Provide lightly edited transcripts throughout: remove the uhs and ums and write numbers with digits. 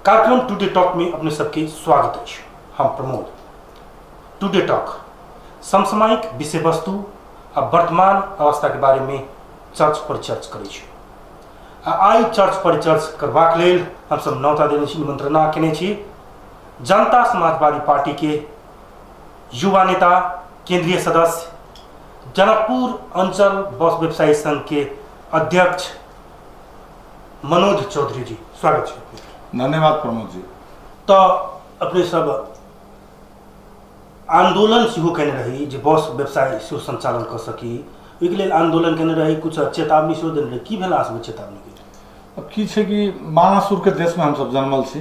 कार्यक्रम today talk में अपने सबके स्वागत है। हम प्रमोद। टुडे टॉक समसामयिक विषय वस्तु आ वर्तमान अवस्था के बारे में चर्च परिचर्च करै आई चर्च परिचर्च करबाक लेल हम सब नौता देने निमंत्रणा केने छी जनता समाजवादी पार्टी के युवा नेता, केंद्रीय सदस्य, जनकपुर अंचल बस व्यवसायी संघ के अध्यक्ष मनोज चौधरी जी, स्वागत है। धन्यवाद प्रमोद जी। तो अपने सब आंदोलन सेहो केने रही जे बस व्यवसाय सेहो संचालन कर सकी, ओहिके लेल आंदोलन केने रही, कुछ चेतावनी सेहो देने रही। की भेला असब चेतावनी के? अब की छै कि मानासुर के देश में हम सब जन्मल छी।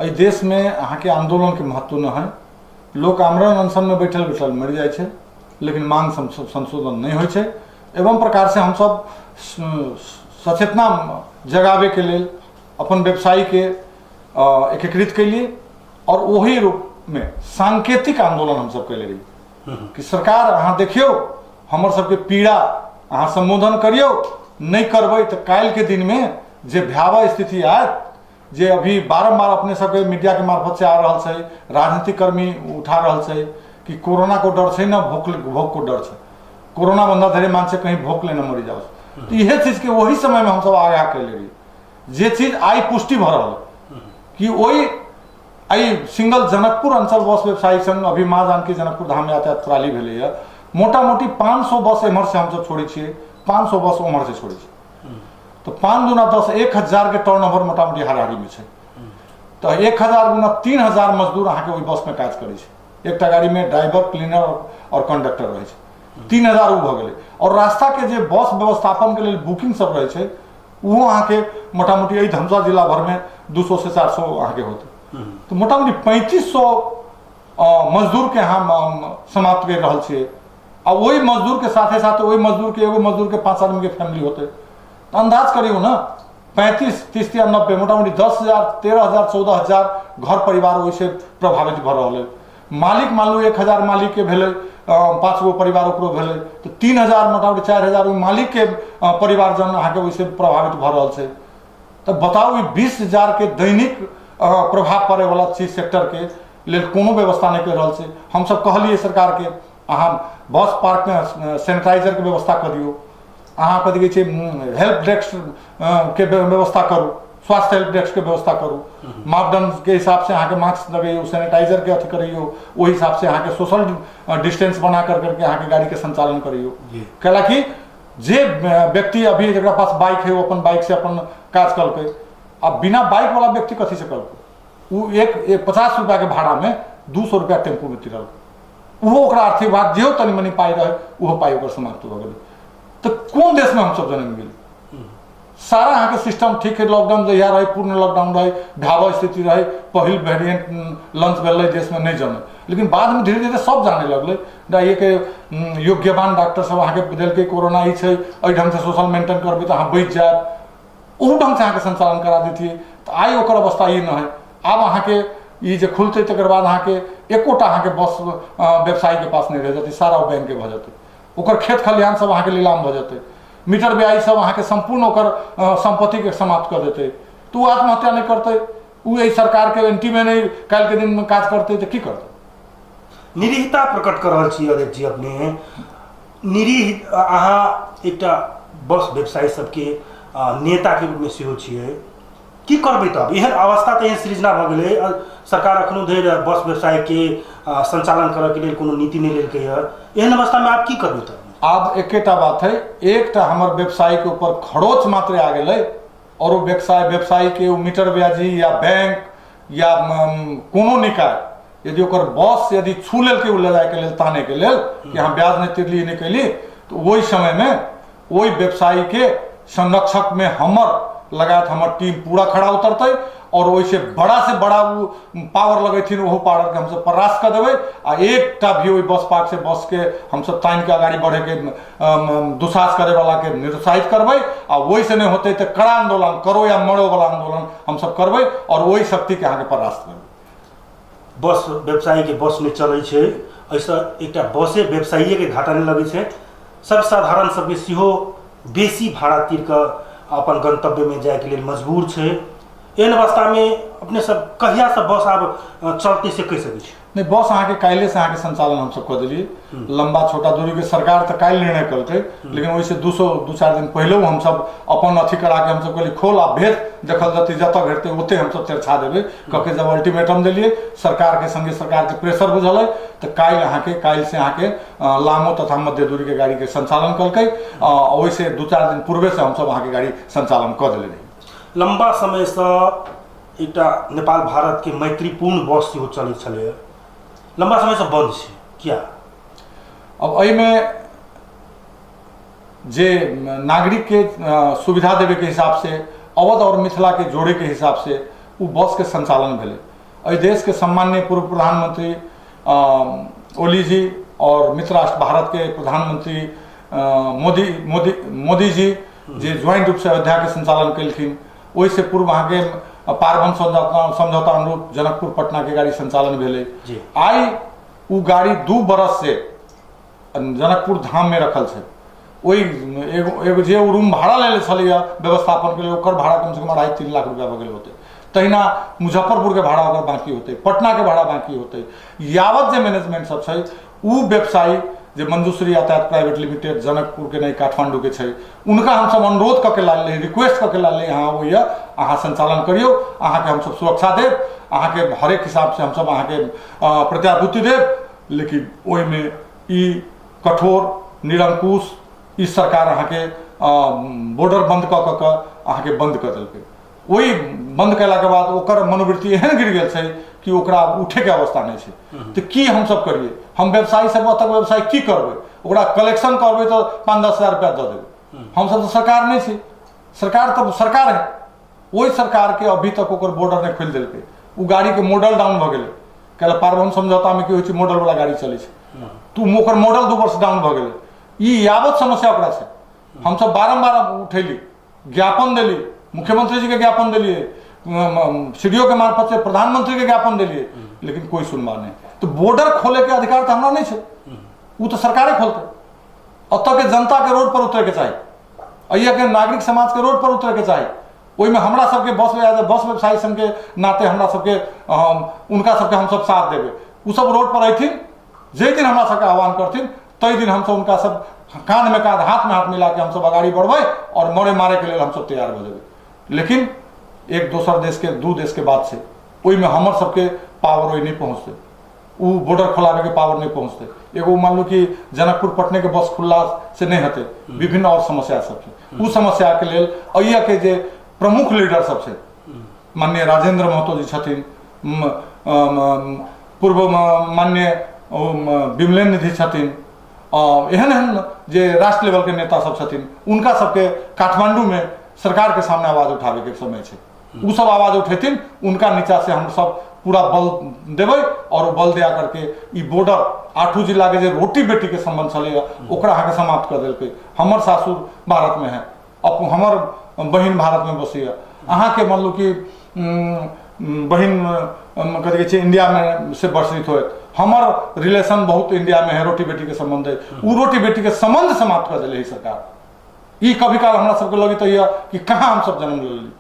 एहि देश में अहाँ के आंदोलन के महत्व न है। लोग आमरण अनशन में बैठल बैठल मर जाए छै, लेकिन मांग संशोधन नहीं होइ छै। एवं प्रकार से हम सब सचेतना जगावे के लेल अपन व्यवसायी के एकीकृत कैलिए और वही रूप में सांकेतिक आंदोलन हम सब कैले रही कि सरकार अहाँ देखियो हमर सबके पीड़ा अहाँ संबोधन करियो, नहीं करबै तो काल के दिन में जे भयावह स्थिति आयत, जे अभी बारम्बार अपने सबके मीडिया के मार्फत से आ रहा है, राजनीतिक कर्मी उठा रहा है कि कोरोना को डर है ना, भोक को डर है। कोरोना बंदा धरे मानसे कहीं भोक लेना मरी जाओ। तो यह चीज के वही समय में हम सब आगाह कैले रही। जे चीज आई पुष्टि भ रहा कि वही आई सिंगल जनकपुर अंचल बस व्यवसायी संघ अभी माँ जानकी जनकपुर धाम यातायात प्रणाली भेले मोटा मोटी 500 बस एम्हर से हम सब छोड़ी छे, 500 बस उम्हर से छोड़ी छे। तो 5 दूना 10, 1000 के टर्नओवर मोटा मोटी हाराहारी में छे। तो 1000 गुना 3000 मजदूर अहाँ के वही बस में काज करे छे। एकटा गाड़ी में ड्राइवर, क्लीनर और कंडक्टर रहे छे। 3000 उ भ गेलै। और रास्ता के जे बस व्यवस्थापन के लिए बुकिंग सब रहे छे वो अहाँ के मोटा मोटी यही धमसा जिला भर में 200 से 400 अहाँ के होते। तो मोटा मोटी 3500 मजदूर के यहाँ समाप्त कर रहा छे। और वही मजदूर के साथे साथ वही मजदूर के एगो मजदूर के 5 आदमी के फैमिली होते। तो अंदाज करियो ना, 35, 30 या 90 मोटा मोटी 10,000, 13,000, 14,000 घर परिवार वैसे प्रभावित भ रहा है। मालिक मान लो 1000 मालिक के भेले, 5 गो परिवार ओकरो भेले, तो 3000 मोटा मोटी 4000 मालिक के परिवारजन अहाँ के वैसे प्रभावित भ रहा है। तो बताओ 20,000 के दैनिक प्रभाव पड़े वाला चीज सेक्टर के लेल कोनो व्यवस्था नहीं कर रहा है। हम सब कहलिए सरकार के अहाँ बस पार्क में सैनिटाइजर के व्यवस्था करियो, अहाँ कथी कहै छै हेल्प डेस्क के व्यवस्था करू, स्वास्थ्य हेल्प डेस्क के व्यवस्था करू, मापदंड के हिसाब से अहाँ के मास्क लगाइयो, सैनिटाइजर के अथी करियो, वही हिसाब से अहाँ के सोशल डिस्टेंस बना करके अहाँ के गाड़ी के संचालन करियो। कैला कि जे व्यक्ति अभी जरा पास बाइक है वो अपन बाइक से अपन काज करके, अब बिना बाइक वाला व्यक्ति कथी से करके वो एक 50 रुपया के भाड़ा में 200 रुपया टेम्पू में तिरल, वो ओकरा आर्थिक भाग जेहो तनी मनी पाई रहे वो पाई ओकर समाप्त हो गए। तो कौन देश में हम सब जन्म गेल? सारा अहाँ के सिस्टम ठीक है। लॉकडाउन जहिया रहे, पूर्ण लॉकडाउन रहे, भयावह स्थिति रहे, पहिल वेरिएंट लॉन्च भेल देश में नहीं जमे, लेकिन बाद में धीरे धीरे सब जाने लगले। ये के योग्यवान डॉक्टर सब अहाँ के दिल के कोरोना ही है, एहि ढंग से सोशल मेंटेन करबे तो अहाँ बच जाए, ओ ढंग से अहाँ के संचालन करा देती। तो आई ओकर अवस्था ये न है। अब अहाँ के ये जे खुलते तकर बाद अहाँ के एकोटा अहाँ के बस व्यवसायी के पास नहीं रह जाती, सारा बैंक के भ जाते, ओकर खेत खलिहान सब अहाँ के नीलाम भ जाते, मीटर ब्याज सब अहाँ के संपूर्ण ओकर संपत्ति के समाप्त कर देते। तो वो आत्महत्या नहीं करते, वो यही सरकार के एंटी में नहीं कल के दिन में काज करते तो की करते? निरीहता प्रकट कर रहा छी अध्यक्ष जी। अपने निरीह अहाँ एकटा बस व्यवसायी सबके नेता के रूप में सेहो छियै, की करबै? तब एहन अवस्था तो एहन सृजना भ गेलै, सरकार अखनो धरि बस व्यवसाय के संचालन करय के लेल कोनो नीति नहीं लेलकै है। एहन अवस्था में आप की करबै? तब अब एकेटा बात है, एकटा हमर व्यवसायी के ऊपर खरोच मात्र आ गए और वो व्यवसायी के मीटर ब्याजी या बैंक या कोनो निकाय यदि ओकर बस यदि छू लेलकै उ ले जाए के लेल ताने के लेल कि हम ब्याज नहीं तिरली नहीं कैली, तो वही समय में वही व्यवसायी के संरक्षक में हमर लगात हमर टीम पूरा खड़ा उतरते और वैसे बड़ा से बड़ा वो पावर लगेथिन, वो पावर के हम सब परास्त कर देवे। आ एकटा भी वही बस पार्क से बस के हम सब तान के आगाड़ी बढ़े के दुसाहस करे वाला के निरुत्साहित करबे। आ वही से नहीं होते तो कड़ा आंदोलन करो या मरो वाला आंदोलन हम सब करबे और वही शक्ति के आगे परास्त करबे। बस व्यवसायी के बस नहीं चले छे, ऐसा एकटा बसे व्यवसायी के घाटा नहीं लगे छे, सर्वसाधारण सबके सेहो बेसी भाड़ा तीर के अपन गंतव्य में जाए के लिए मजबूर छे। एहन अवस्था में अपने सब कहिया से बस आब चलते से कह सकै छी? नहीं, बस अहाँ के काल्हि से अहाँ के संचालन हम सब कर दिलिए। लंबा छोटा दूरी के सरकार तो काल्हि निर्णय करके, लेकिन वैसे दू चार दिन पहले हम सब अपन अथी करा के हम सब कहली खोल आ भेद देखल जते जत घेरते ओते हम सब चर्चा देवे कके जब अल्टीमेटम दिलिए सरकार के संगे सरकार के प्रेशर बुझल है तो काल्हि से अहाँ के लामो तथा मध्य दूरी के गाड़ी के संचालन कलकै। वैसे दू चार दिन पूर्वे से हम सब अहाँ के गाड़ी संचालन कर दिले रही। लंबा समय से एक नेपाल भारत के मैत्रीपूर्ण बस सेहो चलैत छलै, लंबा समय से बंद है क्या? अब में जे नागरिक के सुविधा देवे के हिसाब से अवध और मिथिला के जोड़े के हिसाब से वो बस के संचालन भेले। देश के सम्माननीय पूर्व प्रधानमंत्री ओली जी और मित्र राष्ट्र भारत के प्रधानमंत्री मोदी जी जे ज्वाइंट रूप से अयोध्या के संचालन कलखिन, वैसे पूर्व वहाँ के पारवन समझौता अनुरूप जनकपुर पटना के गाड़ी संचालन भेले। आई वो गाड़ी 2 बरस से जनकपुर धाम में रखल है। वही एगो जे रूम भाड़ा ले छलैया व्यवस्थापन के लिए ओकर भाड़ा कम से कम 2.5-3 लाख रुपया भऽ गेल होते। तहिना मुजफ्फरपुर के भाड़ा ओकर बाकी होते, पटना के भाड़ा बाकी होते। यावत जे मैनेजमेंट सब छै उ व्यवसायी जे मंजूश्री यातायात प्राइवेट लिमिटेड जनकपुर के नहीं काठमांडू के छै उनका हम सब अनुरोध करके लाल रिक्वेस्ट करके लाल यहाँ वो अहाँ संचालन करियो, अहाँ के हम सब सुरक्षा देव, अहाँ के हरेक हिसाब से हम सब अहाँ के प्रत्याभूति देव। लेकिन ओहि में ई कठोर निरंकुश ई सरकार अहाँ के बॉर्डर बंद कऽ अहाँ के बंद कर देलकै। वही बंद कैला के बाद ओकर मनोवृत्ति एहन गिर गेल छै कि ओकरा उठे के अवस्था नहीं है। तो की हम सब करिए? हम व्यवसायी सब तक व्यवसाय की करबै? ओकरा कलेक्शन करबै तो 5-10 हजार रुपया दऽ देबै। हम सब तो सरकार नहीं छी, सरकार तो सरकार है। वही सरकार के अभी तक ओकर बॉर्डर नहीं खोल देलकै। वो गाड़ी के मॉडल डाउन भऽ गेलै। कैला पारवन समझौता में की होइ छै मॉडल वाला गाड़ी चलै छै, तू ओकर मॉडल 2 वर्ष डाउन भऽ गेलै। ई यावत समस्या ओकरा छै। हम सब बारम्बार उठैली, ज्ञापन देली, मुख्यमंत्री जी के ज्ञापन दिलिए, सीडीओ के मार्फत से प्रधानमंत्री के ज्ञापन दिलिए, लेकिन कोई सुनवाई नहीं। तो बॉर्डर खोले के अधिकार तो हमरा नहीं है, वो तो सरकारे खोलते। अत के जनता के रोड पर उतरे के चाहिए, अहिया के नागरिक समाज के रोड पर उतरे के चाहिए। ओहि में हमरा सबके बस व्यवसायी संघ के नाते हमरा सबके उनका सबके हम सब साथ देवे। वो सब रोड पर अथिन, जे दिन हमरा सबके आह्वान करथिन तई दिन हम सब उनका सब कान में कान हाथ में हाथ मिला के हम सब आगाड़ी बढ़बै और मरे मारे के लिए हम सब तैयार हो जाए। लेकिन एक दोसर देश के 2 देश के बाद से ओहि में हमर सबके पावर ओहि नहीं पहुँचते, वो बॉर्डर खोलावे के पावर नहीं पहुँचते। एगो मान लो कि जनकपुर पटने के बस खुलला से नहीं होते, विभिन्न और समस्या सब छै। उ समस्या के लेल अहिया के जे प्रमुख लीडर सब छै, माननीय राजेंद्र महतो जी छथिन, पूर्व माननीय विमलेन निधि छथिन, एहन एहन जे राष्ट्र लेवल के नेता सब छथिन, उनका सबके काठमांडू में सरकार के सामने आवाज उठावे के समय छै। उ सब आवाज उठेथिन, उनका नीचा से हम सब पूरा बल देवे और बल दिया करके ई बॉर्डर 8 जिला के जे रोटी बेटी के संबंध चलेगा ओकरा अहाँ के समाप्त कर देलकै। हमर सासुर भारत में है, अब हमर बहन भारत में बसिया, अहाँ के मान लो कि बहन कथी कहै छै इंडिया में से वर्षित होत, हमर रिलेशन बहुत इंडिया में है, रोटी बेटी के संबंध है, उ रोटी बेटी के संबंध समाप्त कर दिले सरकार। ई कभी काल हमरा सबके लगे तो कि कहाँ हम सब जन्म लेली।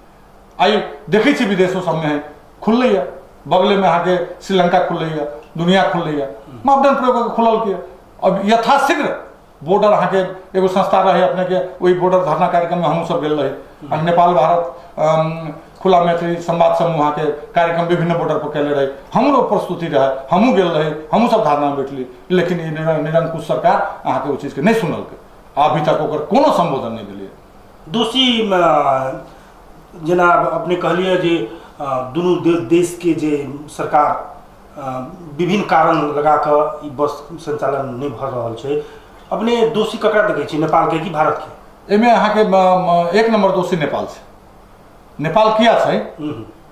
आई देखै छी विदेशों सब में है खुललै है, बगले में आके श्रीलंका खुललै है, दुनिया खुललै है, मापदंड प्रयोग खुलल के। अब यथाशीघ्र बॉर्डर अहाँ के एगो संस्था रहे अपने के, वही बॉर्डर धरना कार्यक्रम में हमहूँ सब गेल रही। नेपाल भारत खुला मैत्री संवाद समूह अहाँ के कार्यक्रम विभिन्न बॉर्डर पर कैले रहे, हमरो प्रस्तुति रहे, हमहूँ गेल रहे, हमहूँ सब धारणा में बैठली। लेकिन निरंकुश सरकार अहाँ के वो चीज के नहीं सुनल के, अभी तक ओकर कोनो संबोधन नहीं भेलै। दोषी जेना अपने कहलिए जे दुनू देश के जे सरकार विभिन्न कारण लगा कऽ ई बस संचालन नहीं भऽ रहल छै, अपने दोषी ककरा देखै छी, नेपाल के कि भारत के? एमे अहाँ के 1 नंबर दोषी नेपाल छै। नेपाल किया छै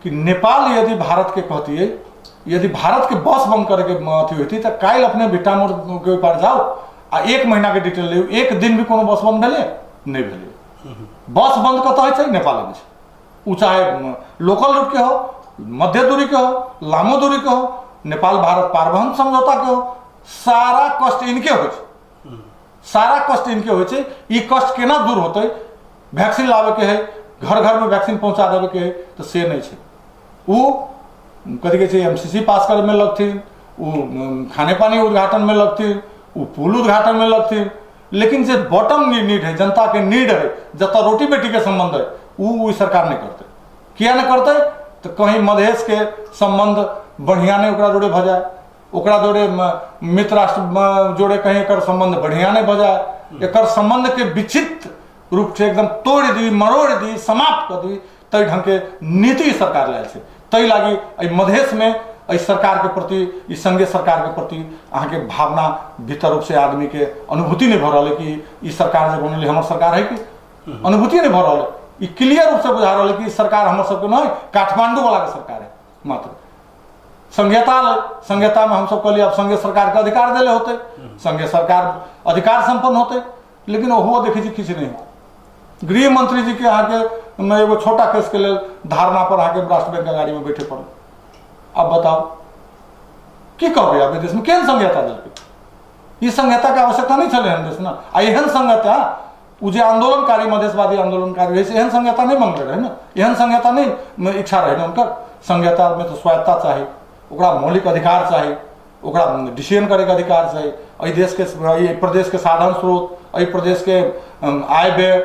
कि नेपाल यदि भारत के कहतिए, यदि भारत के बस बंद करे के अथी होती तो काल्हि अपने भिटामोड़ के ऊपर जाओ आ 1 महीना के डिटेल लियो, 1 दिन भी कोनो बस बंद भेलै नहीं भेलै। बस बंद कतऽ होइ छै? नेपाल में छै। उ चाहे लोकल रूट के हो, मध्य दूरी के हो, लामो दूरी के हो, नेपाल भारत पारवहन समझौता के हो, सारा कष्ट इनके हो छै, सारा कष्ट इनके हो छै। ई कष्ट केना दूर होते? वैक्सीन लावे के है, घर घर में वैक्सीन पहुंचा देवे के तो से नहीं है। वो कथी कहै छै एमसीसी पास करे में लगथिन, वो खाने पानी उद्घाटन में लगथिन, वो पुल उद्घाटन में लगथिन, लेकिन जो बॉटम नीड है, जनता के नीड है, जत रोटी बेटी के संबंध है, वो सरकार नहीं करते। किया नहीं करते? तो कहीं मधेश के संबंध बढ़िया नहीं ओकरा जोड़े भ जाए, ओकरा जोड़े मित्र राष्ट्र जोड़े कहीं एक संबंध बढ़िया नहीं भ जाए, एक संबंध के विचित्र रूप से एकदम तोड़ दी, मरोड़ दी, समाप्त कर दी, तई ढंग के नीति सरकार लायल छै। तई लागी मधेश में सरकार के प्रति, इस संघीय सरकार के प्रति अहाँ के भावना भीतर रूप से आदमी के अनुभूति नहीं भ रहा है कि इस सरकार जो बनल हमार सरकार है कि अनुभूति नहीं भ रहा है। ये क्लियर रूप से बुझा रहा है कि सरकार हमारे सबके नहीं, काठमांडू वाला के सरकार है। मात्र संघीयता में हम सब कहलिए अब संघीय सरकार के अधिकार दिले होते, संघीय सरकार अधिकार संपन्न होते, लेकिन वो देखिए किसी नहीं। गृह मंत्री जी के यहाँ के मैं एगो छोटा केस के लिए धारणा पर आके राष्ट्र बैंक गाड़ी में बैठे पड़े। अब बताओ की कहबे अब देश में केहन संघीयता दिलके? संघीयता के आवश्यकता नहीं चले देश ना। आ एहन संघीयता उ जे आंदोलनकारी मधेशवादी आंदोलनकारी रहे एहन संघीयता नहीं मांगले रहे ना, एहन संघीयता नहीं इच्छा रहे ना उनकर। संघीयता में तो स्वायत्ता चाहिए, ओकरा मौलिक अधिकार चाहिए, ओकरा डिसीजन करे के अधिकार चाहिए। एहि देश के प्रदेश के साधन स्रोत, एहि प्रदेश के आय व्यय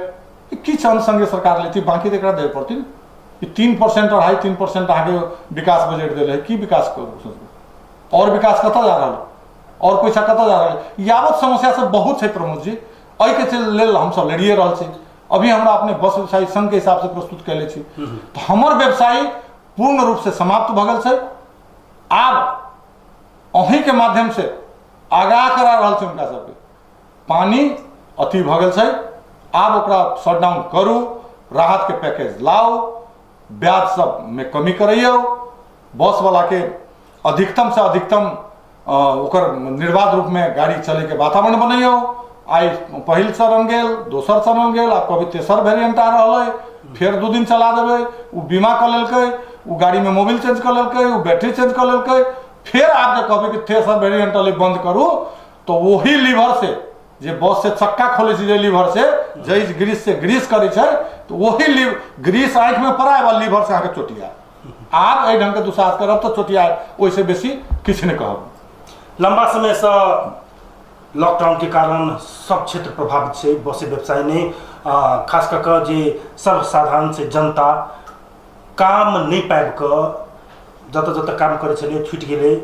किछ संघीय सरकार लेती, बाकी एकरा देवे पड़ती। 3% 2.5-3% आगे विकास बजट दिले है, की विकास करू? और विकास कतऽ जा रहा है? और पैसा कतऽ जा रहा है? यावत समस्या सब बहुत है प्रमोद जी, के लेल हम सब लड़िए रहा छी। अभी हमरा अपने बस व्यवसायी संघ के हिसाब से प्रस्तुत कैले छी, तो हमर व्यवसायी पूर्ण रूप से समाप्त भ गेल छै। आब अहीं के माध्यम से आगाह करा रहल छै उनका सबके, पानी अति भ गेल छै, आब ओकरा शटडाउन करू, राहत के पैकेज लाओ, ब्याज सब में कमी करियो, बस वाला के अधिकतम से अधिकतम ओकर निर्बाध रूप में गाड़ी चले के वातावरण बनैयो। आई पहिल चरण गेल, दोसर चरण गेल, आब कभी तेसर वेरिएंट आ रहा है, फिर 2 दिन चला देवे, वो बीमा कर लेलकै, वो गाड़ी में मोबिल चेंज कर लेलकै, वो बैटरी चेंज कर लेलकै, फिर आप जब कहबे कि तेसर वेरिएंट बंद करू, तो वही लीवर से जे बस से चक्का खोले छै, लीवर से जई ग्रीस से ग्रीस करे छै, तो वही ग्रीस आंख में पड़ाए वाला लीवर से आके चोटिया। आप एहि ढंग के दुसाहस करब तो चोटिया, ओइसे बेसी किछ नहीं कहब। लंबा समय से लॉकडाउन के कारण सब क्षेत्र प्रभावित है। बस व्यवसाय ने खास करके जे सर्वसाधारण से जनता काम नहीं पाबि कऽ जत जत काम करे छलिए छूटि गेलै,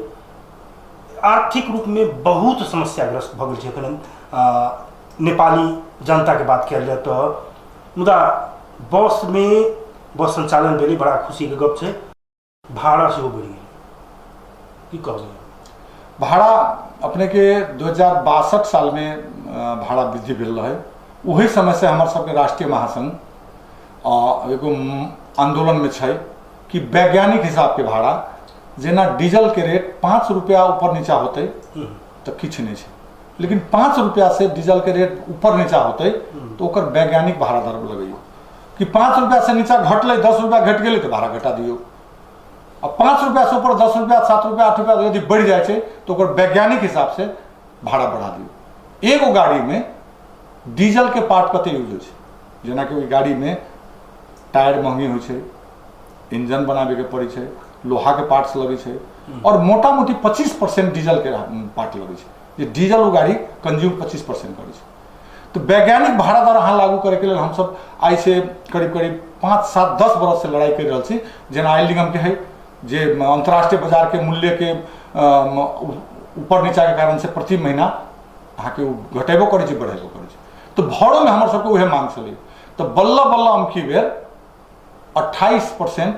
आर्थिक रूप में बहुत समस्याग्रस्त भ गेल छै। एखन नेपाली जनता के बात कयल जाए तो मुदा बस में बस संचालन भेलै, बड़ा खुशी के गप छै। भाड़ा सेहो बढ़ि गेल, की कहबै? भाड़ा अपने के 2062 साल में भाड़ा वृद्धि भेल रहे। वही समय से हमारे सबके राष्ट्रीय महासंघ एगो आंदोलन में छै कि वैज्ञानिक हिसाब के भाड़ा, जेना डीजल के रेट 5 रुपया ऊपर नीचा होते तो किछ नहीं है, लेकिन 5 रुपया से डीजल के रेट ऊपर नीचा होते तो ओकर वैज्ञानिक भाड़ा दर लगैयो कि 5 रुपया से नीचा घटले, 10 रुपया घट गए तो भाड़ा घटा दियो। अब 5 रुपया से ऊपर 10 रुपया, 7 रुपया, 8 रुपया यदि बढ़ जाए तो ओकर वैज्ञानिक हिसाब से भाड़ा बढ़ा दियो। एगो गाड़ी में डीजल के पार्ट कते यूज हो, जेना कि ओई गाड़ी में टायर महंगी हो छै, इंजन बनाबे के पड़े छै, लोहा के पार्ट्स लगे छै, और मोटा मोटी 25% डीजल के पार्ट लगे छै, जे डीजल वो गाड़ी कंज्यूम 25% करे छै। तो वैज्ञानिक भाड़ा दर अहाँ लागू करे के लिए हम सब आई से करीब करीब 5, 7, 10 बरस से लड़ाई कर रहा छी। जेना आयल निगम के है जे अंतर्राष्ट्रीय बाजार के मूल्य के ऊपर नीचा के कारण से प्रति महीना अहाँ के घटेबो करे छै, बढ़ेबो करे छै। तो भाड़ो में हमर सबके उहे मांग छलै, तो बल्ला बल्ला अमकी बेर 28%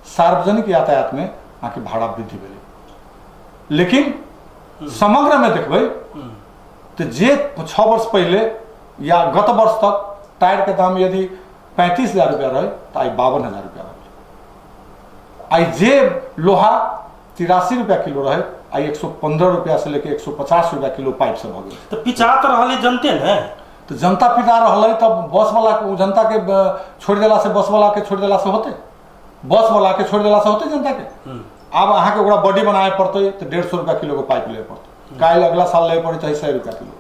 सार्वजनिक यातायात में अहाँ के भाड़ा वृद्धि भेलै। लेकिन समग्र में देखबै तो जे 6 वर्ष पहले या गत वर्ष तक टायर के दाम यदि 35,000 रुपया रहे तो आई 52,000 रुपया रहे। आई जे लोहा 83 रुपया किलो रहे, आई 115 रुपया से लेके 150 रुपया किलो पाइप से भ गेल। तो पिछा तो रहले जनते ने, तो जनता पिटा रहले, तब बस वाला के जनता के छोड़ देला से, बस वाला के छोड़ देला से होते, बस वाला के छोड़ देला से होते जनता के। अब अहाँ के ओकरा बॉडी बनाए पड़ते तो 150 रुपया किलो के पाइप ले पड़ते, काल अगला साल ले पड़े 100 रुपया किलो।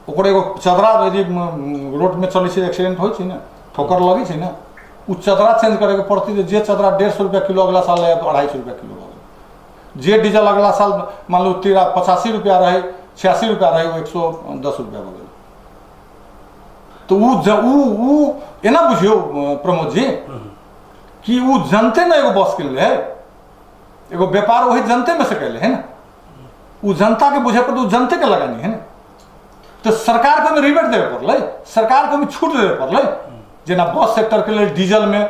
ओकरे एगो चदरा यदि रोड में चले से एक्सीडेंट हो ना ठोकर लगी है ना, उ चदरा चेंज करे के पड़ती। जे चदरा 150 रुपया किलो अगला साल है 250 रुपया किलो लगे। जे डीजल अगला साल मान लो 85 रुपया रहे, 86 रुपया रहे, वो 110 रुपया हो गए। तो उ एना बुझियो प्रमोद जी कि उ जनते ना एगो बस किनले है, एगो व्यापार वही जनते में से कैले है ना, उ जनता के बुझे पर उ जनते के लगानी है ना। तो सरकार को रिबेट देवे पड़ल, सरकार को छूट देवे पड़ल। जेना बस सेक्टर के लिए डीजल में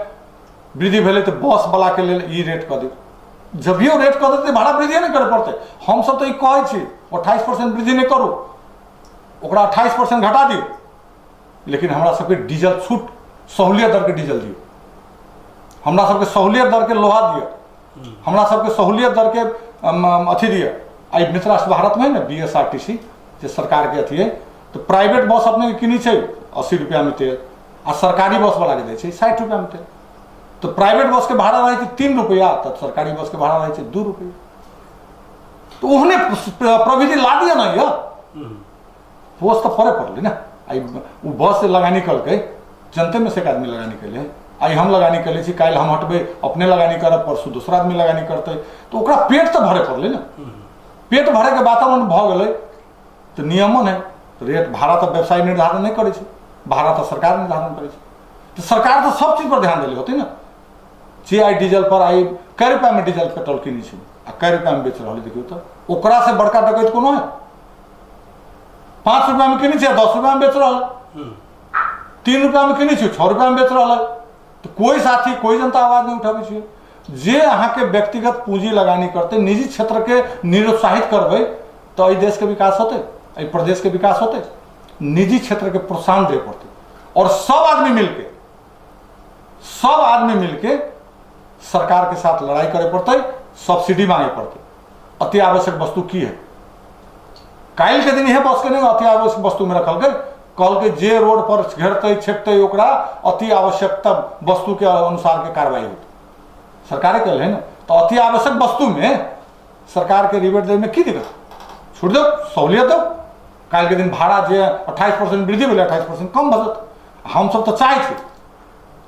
वृद्धि भेले तो बस वाला के लिए ई रेट कर दियो। जभियो रेट कर देते भाड़ा वृद्धि नहीं करे पड़ते। हम सब तो ई कहै छी 28% वृद्धि नहीं करू, ओकरा 28% घटा दियो, लेकिन हमरा सबके डीजल छूट सहूलियत दर के डीजल दियो, हमरा सबके सहूलियत दर के लोहा दियो, हमरा सबके सहूलियत दर के अथी दियो। आई मित्र राष्ट्र भारत में ना BSRTC जो सरकार के अथी है, तो प्राइवेट बस अपने किनी छै 80 रुपया में तेल, आ सरकारी बस वाला के दे छै 60 रुपया में तेल। तो प्राइवेट बस के भाड़ा रहे छै 3 रुपया, तो सरकारी बस के भाड़ा रहे छै 2 रुपया। तो उन्हें प्रविधि ला दिया ना, ये पोस्ट तो फरे पड़ले ना। आई वो बस से लगानी करके जनते में से एक आदमी लगानी के लिए, आई हम लगानी कर ली, कल हम हटबे अपने लगानी करब, परसों दूसरा आदमी लगानी करते, तो ओकरा पेट तो भरे पड़ले ना। पेट भरे के वातावरण भ गए तो नियमन है, तो रेट भाड़ा तो व्यवसाय निर्धारण नहीं करे, भाड़ा तो सरकार निर्धारण करे। तो सरकार तो सब चीज पर ध्यान दिले होती ना। जे आई डीजल पर आई कै रुपया में डीजल पेट्रोल किनी छै आ कै रुपया में बेच रहा देखियो, तो ओकरा से बड़का डकैत कोनो है? 5 रुपया में किनी छै 10 रुपया में बेच रहा है, 3 रुपया में किनी छै 6 रुपया में बेच रहा है। तो कोई साथी कोई जनता आवाज नहीं उठाबे छै। जे अहाँ के व्यक्तिगत पूंजी लगानी करते, निजी क्षेत्र के निरुत्साहित करबे तो एहि देश के विकास होते, एहि प्रदेश के विकास होते। निजी क्षेत्र के प्रोत्साहन दे पड़ते, और सब आदमी मिलके सरकार के साथ लड़ाई करे पड़ते, सब्सिडी मांगे पड़ते। अति आवश्यक वस्तु की है? काल के दिन यह बस के नहीं अति आवश्यक वस्तु में रखल गए, कल के जे रोड पर घेरते छेकते ओकरा अति आवश्यकता वस्तु के अनुसार के कार्रवाई होती, सरकार कल है ना। तो अति आवश्यक वस्तु में सरकार के रिबेट दे में की दिक्कत? छूट दो, सहूलियत दो। काल के दिन भाड़ा जे 28% वृद्धि भेल 28% कम भजत। हम सब तो चाहे थे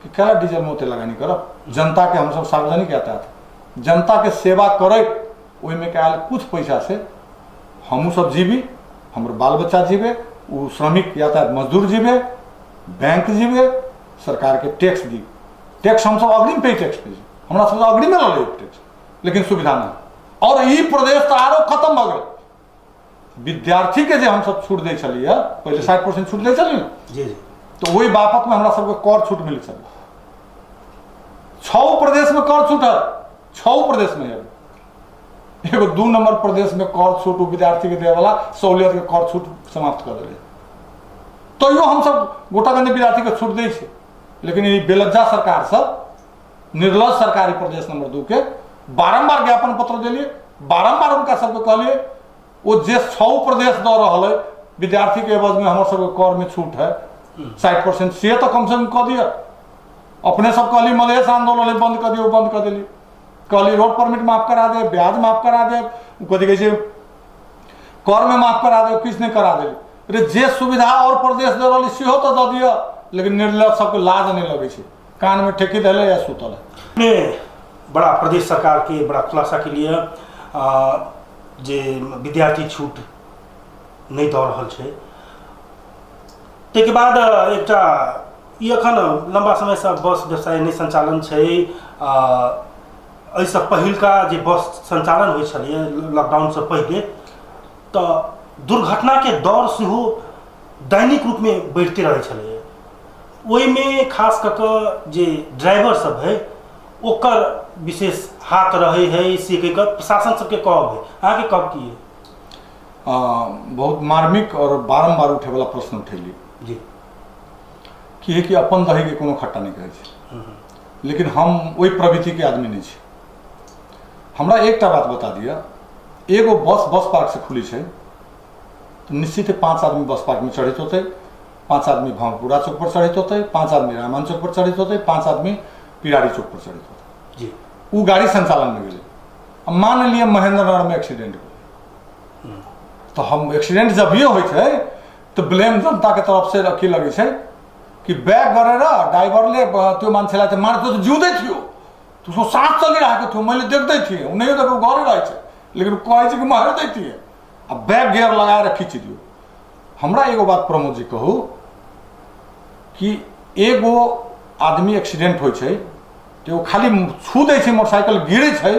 कि क्या डीजल में ओते लगानी करब, जनता के हम सब सार्वजनिक यातायात, जनता के सेवा करे, ओहि में क्या कुछ पैसा से हमू सब जीवी, हमर बाल बच्चा जीवे, वो श्रमिक यातायात मजदूर जीवे, बैंक जीवे, सरकार के टैक्स दी। टैक्स हम सब अग्रिम पे टैक्स पे, हमरा सब अग्रिम में लगे टैक्स, लेकिन सुविधा नहीं। और ई प्रदेश तो आरो खत्म हो गए। विद्यार्थी के जे हम सब छूट दे चलिए, पहले 60% छूट दे चलिए ना जी, तो वही बापत में हमरा सबके कर छूट मिल चल। 6 प्रदेश में कर छूट है, 6 प्रदेश में है। एगो 2 नंबर प्रदेश में कर छूट विद्यार्थी के दे वाला सहूलियत के कर छूट समाप्त कर दिले। तो यो हम सब गोटागंदी विद्यार्थी के छूट दे छे, लेकिन ये बेलज्जा सरकार सब, निर्लज सरकारी प्रदेश नंबर 2 के बारंबार ज्ञापन पत्र दिलिए, बारंबार उनका सबके कहलिए, वो जे 6 प्रदेश द रहा है विद्यार्थी के एवज में हमारे सबके कर में छूट है 60%, से तो कम से कम कह दिया। अपने सब कहली मधेश आंदोलन बंद कर दियो, बंद कर दिली, कहली रोड परमिट माफ करा दे, ब्याज माफ करा दे, कथी कहै छै कर में माफ करा दे, किछ नहीं करा दे। अरे जे सुविधा और प्रदेश दे रही सेहो तो दे दिया, लेकिन निर्लज सबके लाज नहीं लगे छै, कान में ठेकी दिले या सुतल है। बड़ा प्रदेश सरकार के बड़ा खुलासा के लिए जे विद्यार्थी छूट नहीं दऽ रहल छै, ताहिके बाद एकटा ई एखन लंबा समय से बस व्यवसाय नहीं संचालन छै। एहिसँ पहिलका जे बस संचालन होइ छलै लॉकडाउन से पहले, तो दुर्घटना के दर सेहो दैनिक रूप में बढ़ते रहे छलै। ओहिमे खास कऽ कऽ जे ड्राइवर सब है ओकर विशेष हाथ रहे है, से कह प्रशासन सबके कहब है, अहाँ के कब की है? बहुत मार्मिक और बारंबार उठे वाला प्रश्न उठेली जी, कि अपन दही के कोनो खट्टा नहीं कहै छै, लेकिन हम वही प्रवृत्ति के आदमी नहीं छै। हमरा एकटा बात बता दिया, एगो बस पार्क से खुली है तो निश्चित 5 आदमी बस पार्क में चढ़ित होते, 5 आदमी भावपुरा चौक पर चढ़ित होते, 5 आदमी रामान चौक पर चढ़ित होते, 5 आदमी पिरारी चौक पर चढ़ित होते जी। वो गाड़ी संचालन में गए। अब मान लिया महेंद्रनगर में एक्सीडेंट हो, तो हम एक्सीडेंट जब ये हो तो ब्लेम जनता के तरफ से की लगे कि बैग गरेर ड्राइभरले त्यो मान्छेलाई चाहिँ मार्छ त जिउँदै थियो, उसको सास चलिरहेको थियो, मैले देख्दै थिएँ, उनीहरू त गरिरहेछ, लेकिन कहै कि म हेर्दै थिएँ। अब बैग गियर लगाएर खिचिदियो। हमरा एगो बात प्रमोद जी कहू कि एगो आदमी एक्सीडेंट होइ छै तो खाली छू दै छै, मोटरसाइकिल गिरै छै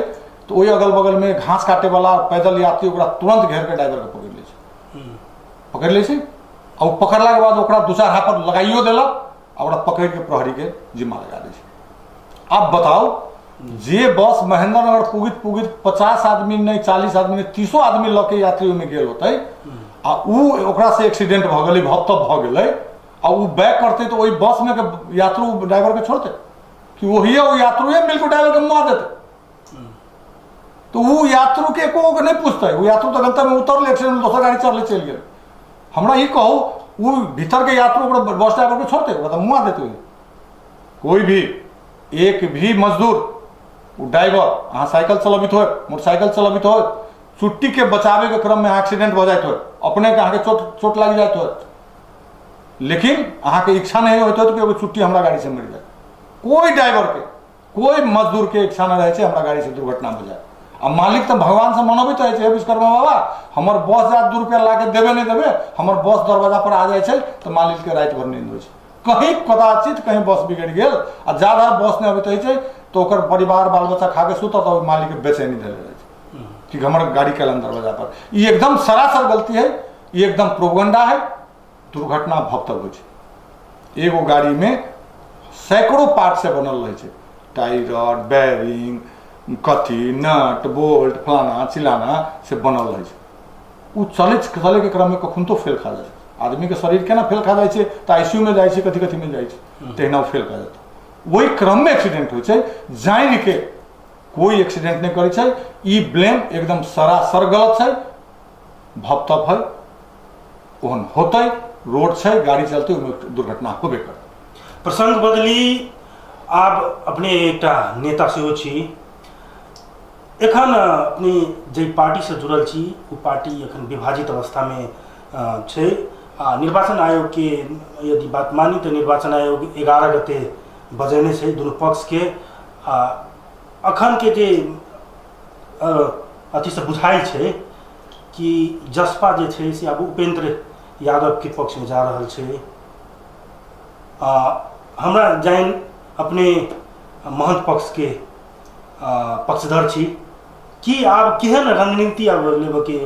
तो वही अगल बगल में घास काटे वाला पैदल यात्री ओकरा तुरंत घेर के ड्राइवर के पकड़ लै छै, पकड़ लै छै। और पकड़ला के बाद ओकरा दू चार हाथ लगाइयो देलक, ओकरा पकड़ के प्रहरी के जिम्मा लगा दै छै। अब बताओ जे बस महेंद्रनगर पुगित पुगित 50 आदमी नहीं 40 आदमी नहीं 30 आदमी लके यात्री में गेल होते आ ओकरा से एक्सीडेंट भ गेलै, भपतप भ गेलै आ उ बैक करते तो वही बस में के यात्रु ड्राइवर के छोड़ते कि वही यात्रुए मिलकर ड्राइवर के मार देते। तो वो यात्रु के एको नहीं पूछते, वो यात्रु तो गलता में उतरले, एक्सीडेंट में दोसर गाड़ी चढ़ले चल गए। हमरा ये कहो वो भीतर के यात्रु बस ड्राइवर के छोड़ते तो मुआ देते हुए। कोई भी एक भी मजदूर ड्राइवर अहाँ साइकिल चलबित हो, मोटरसाइकिल चलबित हो, छुट्टी के बचावे के क्रम में एक्सीडेंट हो जाए तो अपने के अहाँ के चोट लग जाए तो, लेकिन अहाँ के इच्छा नहीं होते तो कि छुट्टी हमारा गाड़ी से मर जाए। कोई ड्राइवर के कोई मजदूर के इच्छा न रहे हमारा गाड़ी से दुर्घटना हो जाए। अब मालिक तो भगवान से मनोबित रहे विश्वकर्मा बाबा हमर बस जा 2 रुपया ला के देवे नहीं देवे, हमर बस दरवाजा पर आ जाए तो मालिक के रात भर नींद हो। कहीं कदाचित कहीं बस बिगड़ गया आ ज्यादा बस नहीं अबैत है तो ओकर परिवार बाल बच्चा खा के सुतत तो मालिक के बेचैनी धैले रहे कि हमारे गाड़ी के दरवाजा पर। ये एकदम सरासर गलती है, ये एकदम प्रोपगंडा है। दुर्घटना भपतप हो। एगो गाड़ी में सैकड़ों पार्ट से बनल रहे, टायर बैरिंग कथी नट बोल्ट फलाना चिलाना से बनल रहे। वो चले के क्रम में कखन तो फेल खा जाए। आदमी के शरीर केना फेल खा जाए तो आईसीयू में जाए कथी कथी में जाए तहिना फेल खा जाए। वही क्रम में एक्सीडेंट हो जान के कोई एक्सीडेंट नहीं करे। ई ब्लेम एकदम सरासर गलत है, भपतप है, ओहन होते रोड है गाड़ी चलते दुर्घटना होबे कर। प्रसंग बदली आप अपने एक नेता से हो छी, एखन अपनी जे पार्टी से जुड़ल छी वो पार्टी एखन विभाजित अवस्था में छै। निर्वाचन आयोग के यदि बात मानी तो निर्वाचन आयोग 11 गते बजेने छै दोनों पक्ष के। अखन के जे अथी से बुझाई छै कि जसपा जे छै से अब उपेंद्र यादव के पक्ष में जा रहल छै। हमरा जान अपने महंत पक्ष के पक्षधर छी कि आप केहन रणनीति अब लेबे के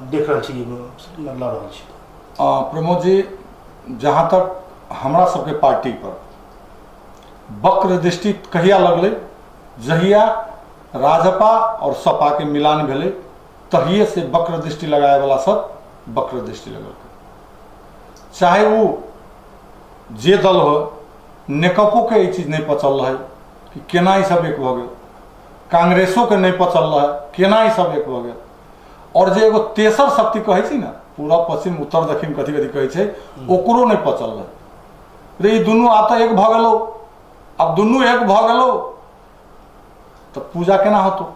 देख रहा छी लड़ रहा छी। प्रमोद जी जहाँ तक हमरा सबके पार्टी पर वक्र दृष्टि कहिया लगले, जहिया राजपा और सपा के मिलान भेले तहिए से वक्र दृष्टि लगाए वाला सब वक्र दृष्टि लगल। चाहे वो जे दल हो, नेकपो के ये चीज नहीं पचल रहे कि केना सब एक भ गए, कांग्रेसो के नहीं पचल रहे केना सब एक भ गए। और जे एगो तेसर शक्ति कहे छी ना पूरा पश्चिम उत्तर दक्षिण कथी कथी कहे छै ओकरो नहीं पचल रहे। रे दुनू आब तो एक भ गेलो, अब दुनू एक भ गेलो तो पूजा केना होतो।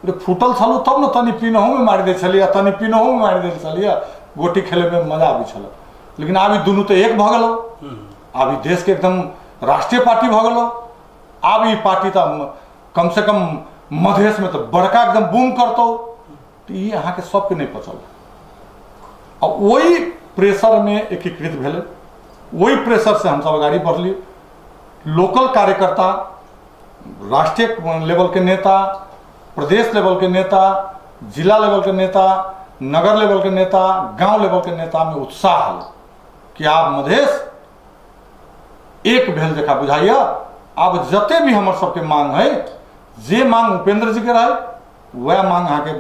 रे फूटल छलू तब न तनी पिनहू में मार दे छलिया, तनी पिनहू में मार दे छलिया, गोटी खेले में मजा आबी छल। लेकिन आब दुनू तो एक भ गेलो, आब देश के एकदम राष्ट्रीय पार्टी भ गेलो। आब ई पार्टी तो कम से कम मधेश में तो बड़का एकदम बूम करतो। तो ये अहाँ के सबके नहीं पचल। और वही प्रेशर में एकीकृत भेले, वही प्रेशर से हम सब आगे बढ़लिए। लोकल कार्यकर्ता, राष्ट्रीय लेवल के नेता, प्रदेश लेवल के नेता, जिला लेवल के नेता, नगर लेवल के नेता, गांव लेवल के नेता में उत्साह है कि आप मधेश एक भेल देखा बुझाइए। अब जते भी हमारे सबके मांग है, जे मांग उपेंद्र जी के रहे वह मांग अहाँ के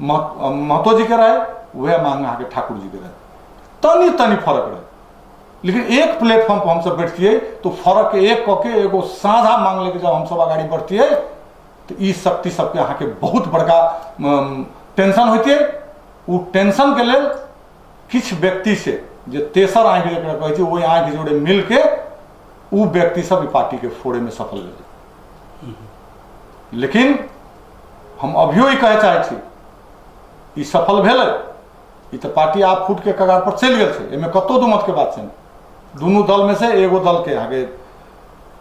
महतो जी के रहे, वह मांग अहाँ के ठाकुर जी के रहे। तनी तनी फर्क रहे, लेकिन एक प्लेटफॉर्म पर हम सब बैठतिए तो फर्क एक कके एगो साझा मांग लेके जब हम सब आगे बढ़तिए तो ई शक्ति सबके अहाँ के बहुत बड़का टेंशन होती है। वो टेंशन के लेल किछ व्यक्ति से जे तेसर आँख जरा कहे वही आँख जोड़े मिल के वो व्यक्ति सब पार्टी के फोड़े में सफल भेले। लेकिन हम अभियो ही कहे चाहे छी ई सफल भेले, ई तो पार्टी आप फूट के कगार पर चल गए। एमे कतो दुमत के बात है, दोनों दल में से एगो दल के आगे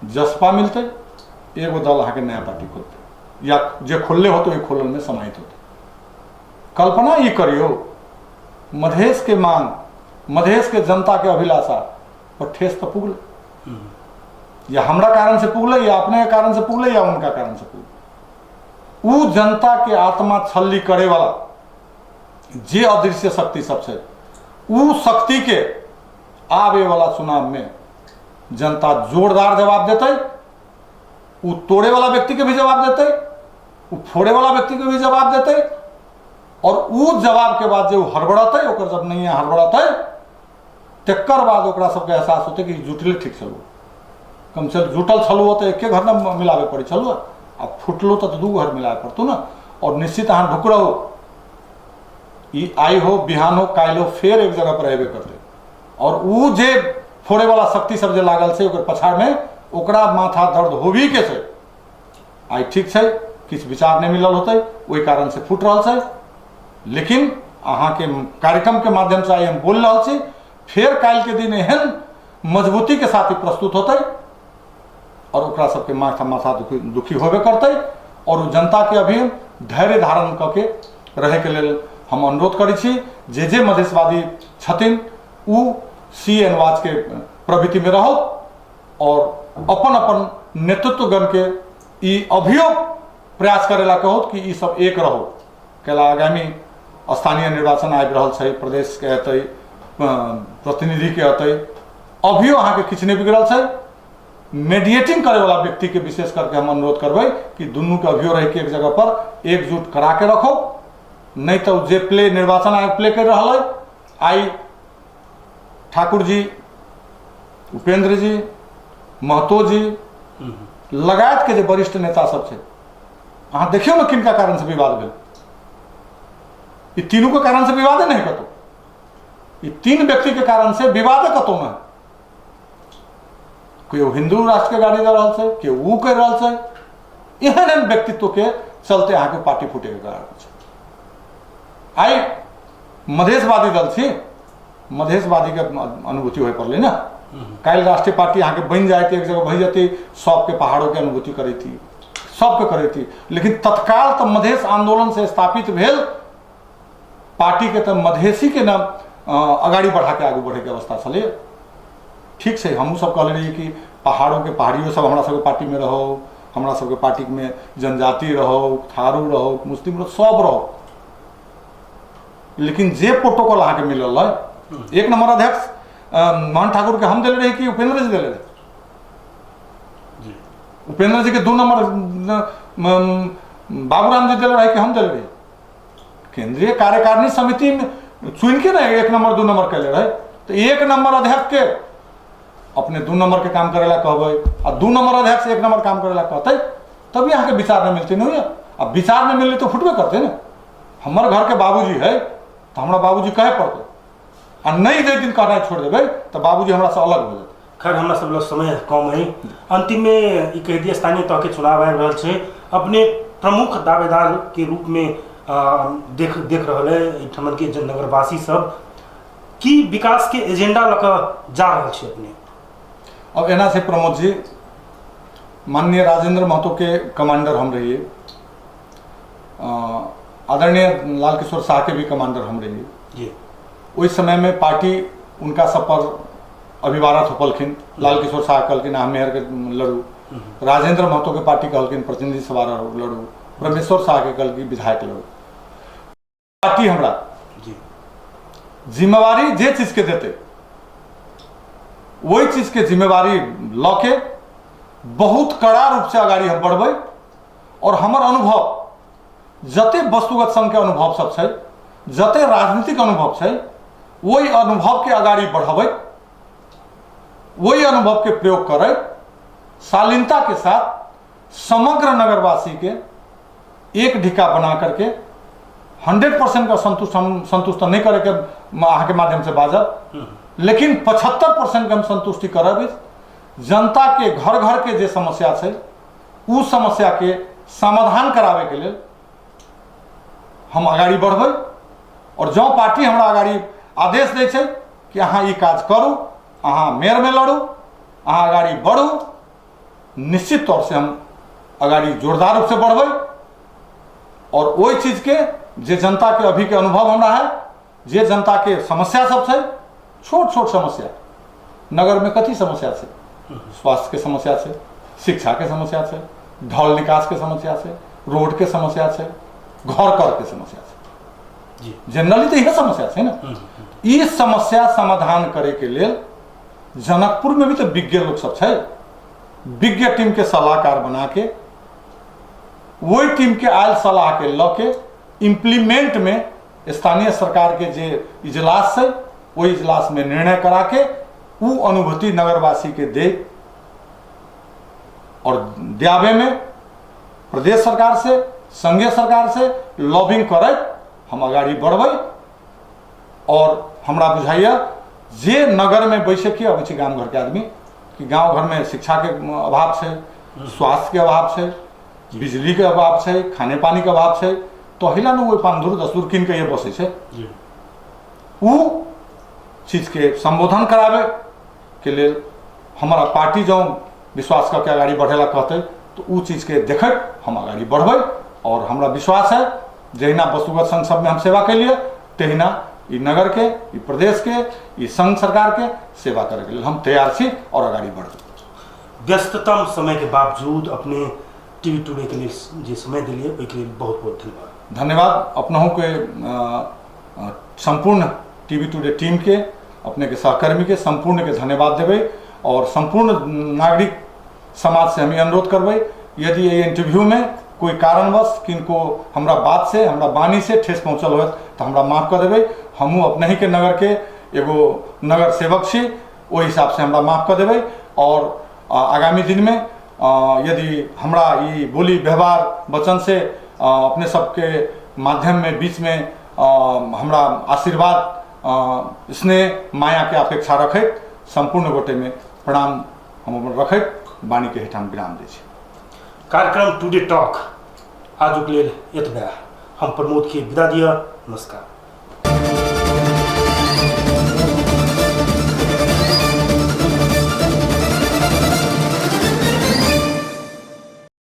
जसपा मिलते, एगो दल आगे नया पार्टी खोलते, या जे खोलले होते वही खोलने में समाहित होते। कल्पना ये करियो, मधेश के मांग, मधेश के जनता के अभिलाषा पर ठेस तो पुगल, या हमरा कारण से पुगल, या अपने कारण से पुगल, या उनका कारण से पुगल। वो जनता के आत्मा छल्ली करे वाला जे अदृश्य शक्ति सबसे, वो शक्ति के आवे वाला चुनाव में जनता जोरदार जवाब देते, वो तोड़े वाला व्यक्ति के भी जवाब देते, वो फोड़े वाला व्यक्ति के भी जवाब देते, और वो जवाब के बाद जो हड़बड़ाते, ओकर जब नहीं हड़बड़ाते, तकर बाद ओकरा सबके एहसास होते कि जुटले ठीक चलू, कम से जुटल छलू तो एक घर न मिलावे पड़ी चलू, अब फुटलो तो दू घर मिलावे पड़तू ना। और निश्चित अहाँ ढुक रहो, ई आई हो बिहान हो काल हो फिर एक जगह पर अबे करते, और वो जे फोड़े वाला शक्ति सब जे लागल से ओकर पछाड़ में ओकरा माथा दर्द होबी के से आई ठीक है, किछ विचार नहीं मिलल होते, वही कारण से फुट रहा है। लेकिन अहाँ के कार्यक्रम के माध्यम से आई हम बोल रहा छी, फिर काल के दिन एहन मजबूती के साथ ही प्रस्तुत होते, और ओकरा सबके माथा दुखी होबे करते, और जनता के अभी धैर्य धारण करके रहे के लेल हम अनुरोध करै छी, जे मधेशवादी छथिन उ सी एन वाच के प्रवृत्ति में रहो, और अपन अपन नेतृत्वगण के ई अभियो प्रयास करेला कहो कि ई सब एक रहो, कैला आगामी स्थानीय निर्वाचन आबि रहल छै, प्रदेश के अतै प्रतिनिधि के अतै, अभियो अहाँ के किछु नहीं बिगड़ल छै। मीडिएटिंग करे वाला व्यक्ति के विशेष करके हम अनुरोध करबै कि दुनू के अभियो रह के एक जगह पर एकजुट करा के रखो, नहीं तो जे प्ले निर्वाचन आयोग प्ले कर रहा है, आई ठाकुर जी, उपेंद्र जी, महतो जी लगायत के जे वरिष्ठ नेता सब है, अहाँ देखियो ना किनका कारण से विवाद भेल, ये तीनों के कारण से विवाद नहीं कतो, ये तीन व्यक्ति के कारण से विवाद कतो ना, कोई हिंदू राष्ट्र के गाड़ी दे रहा है, कि वो कर रहा है, एहन व्यक्तित्व के चलते अहाँ के पार्टी फूटे के कारण है। आई मधेशवादी दल थी, मधेशवादी के अनुभूति हो पड़े ना, कल राष्ट्रीय पार्टी यहाँ के बन जाए एक जगह भई जाती, सबके पहाड़ों के अनुभूति करी थी, सबके करी थी, लेकिन तत्काल तो मधेश आंदोलन से स्थापित भेल पार्टी के तो मधेसी के नाम अगाड़ी बढ़ा के आगे बढ़े के अवस्था चले। ठीक से हम सब कहले रही कि पहाड़ों के पहाड़ियों सब हमारा सबके पार्टी में रहो, हमारा सबके पार्टी में जनजाति रहो, थारू रहो, मुस्लिम रहो, सब रहो, लेकिन जे प्रोटोकॉल अहाँ के मिलल है, एक नंबर अध्यक्ष मोहन ठाकुर के हम दिले रहे कि उपेंद्र जी दिले रहे, उपेंद्र जी के 2 नंबर बाबूराम जी दिले रहे कि हम दिले रहे, केंद्रीय कार्यकारिणी समिति में चुन के ना 1 नंबर 2 नंबर कैले रहे, तो 1 नंबर अध्यक्ष के अपने 2 नंबर के काम करेला कहबै, और 2 नंबर अध्यक्ष 1 नंबर काम करेला कहते, तभी यहाँ के विचार नहीं मिलते नहीं है। अब विचार नहीं मिलते तो फुटबे करते ना, हमारे घर के बाबूजी है तो हमारा बाबूजी कहे पड़ते, और नहीं जे दिन कहना छोड़ देवे तो बाबूजी हमरा से अलग हो जाते। खैर हमरा सब लोग समय कम है, अंतिम में ई कह दिए स्थानीय तह के चुनाव आ रहा है, अपने प्रमुख दावेदार के रूप में देख रहा है ठमन के नगरवासी सब की विकास के एजेंडा लक जा रहा है अपने। अब एना से प्रमोद जी, माननीय राजेंद्र महतो के कमांडर हम रहिए, आदरणीय लाल किशोर शाह के भी कमांडर हम रहिए, उस समय में पार्टी उनका सब पर अभिवारत होपलखिन, लाल किशोर शाह कहलखिन हम मेयर के लड़ू, राजेंद्र महतो के पार्टी कहलखिन प्रतिनिधि सभा लड़ू, परमेश्वर शाह के कहलखिन विधायक लड़ू। पार्टी हमरा जिम्मेवारी जे चीज के देते वही चीज के जिम्मेवारी ल के बहुत कड़ा रूप से आगाड़ी हम बढ़बै, और हमर अनुभव जते वस्तुगत संघ के अनुभव सब छै, जते राजनीतिक अनुभव छै, वही अनुभव के आगाड़ी बढ़ाबै, वही अनुभव के प्रयोग करे, शालीनता के साथ समग्र नगरवासी के एक ढिका बना करके 100% का संतुष्ट नहीं करे के अहाँ के माध्यम से बाजब, लेकिन 75% के हम संतुष्टि करब। जनता के घर घर के जे समस्या है उ समस्या के समाधान करावे के लिए हम आगाड़ी बढ़बै, और जो पार्टी हमरा आगाड़ी आदेश दै छै कि अहाँ ई काज करू अहाँ मेयर में लड़ू, अहाँ अगाडि बढ़ू, निश्चित तौर से हम अगाडि जोरदार रूप से बढ़बै। और वही चीज के जे जनता के अभी के अनुभव हमरा है, जे जनता के समस्या सब है, छोट छोट समस्या नगर में कथी समस्या है, स्वास्थ्य के समस्या है, शिक्षा के समस्या है, ढल निकास के समस्या है, रोड के समस्या है, घर कर के समस्या है, जनरली तो यह समस्या है ना। ये समस्या समाधान करे के लिए जनकपुर में भी तो विज्ञ लोग सब है, विज्ञ टीम के सलाहकार बना के वही टीम के आयल सलाह के ल के इम्प्लीमेंट में स्थानीय सरकार के जे इजलास है, वही इजलास में निर्णय करा के वो अनुभूति नगरवासी के दे और दियावे में प्रदेश सरकार से, संघीय सरकार से लॉबिंग करे हम अगाडि बढ़बै। और हमरा बुझाइया जे नगर में बैसे के अब गांव घर के आदमी कि गांव घर में शिक्षा के अभाव है, स्वास्थ्य के अभाव है, बिजली के अभाव है, खाने पानी के अभाव है, तो हिला न वो 5 दूर 10 दूर किन के ये बसे है, वो चीज के संबोधन करावे के लिए हमारा पार्टी जो विश्वास करके अगाडि बढ़ेला कहते तो वो चीज के देखत हम अगाडि बढ़बै। और हमरा विश्वास है जहिना वस्तुगत संघ सब में हम सेवा के लिए, तहिना ई नगर के, ई प्रदेश के, ई संघ सरकार के सेवा करे के लिए हम तैयार छी और अगाडि बढ़बै। व्यस्ततम समय के बावजूद अपने टीवी टुडे के लिए जो समय दिलिए ओहिके लिए बहुत बहुत धन्यवाद। धन्यवाद अपनों के संपूर्ण टीवी टुडे टीम के, अपने के सहकर्मी के संपूर्ण के धन्यवाद देवे। और संपूर्ण नागरिक समाज से हम अनुरोध करबै, यदि ये इंटरव्यू में कोई कारणवश किनको हमरा बात से, हमरा वाणी से ठेस पहुँचल हो तो हमरा माफ कर देवे। हमू अपने ही के नगर के एगो नगर सेवक छी, वो हिसाब से हमरा माफ कर देवे। और आगामी दिन में यदि हमरा ये बोली व्यवहार वचन से अपने सबके माध्यम में बीच में हमरा आशीर्वाद स्नेह माया के अपेक्षा रखैत संपूर्ण गोटे में प्रणाम हम रखैत वाणी के हेठाम विराम दै छी। कार्यक्रम टुडे टॉक आज के लिए एतबे। हम प्रमोद के विदा दिया। नमस्कार।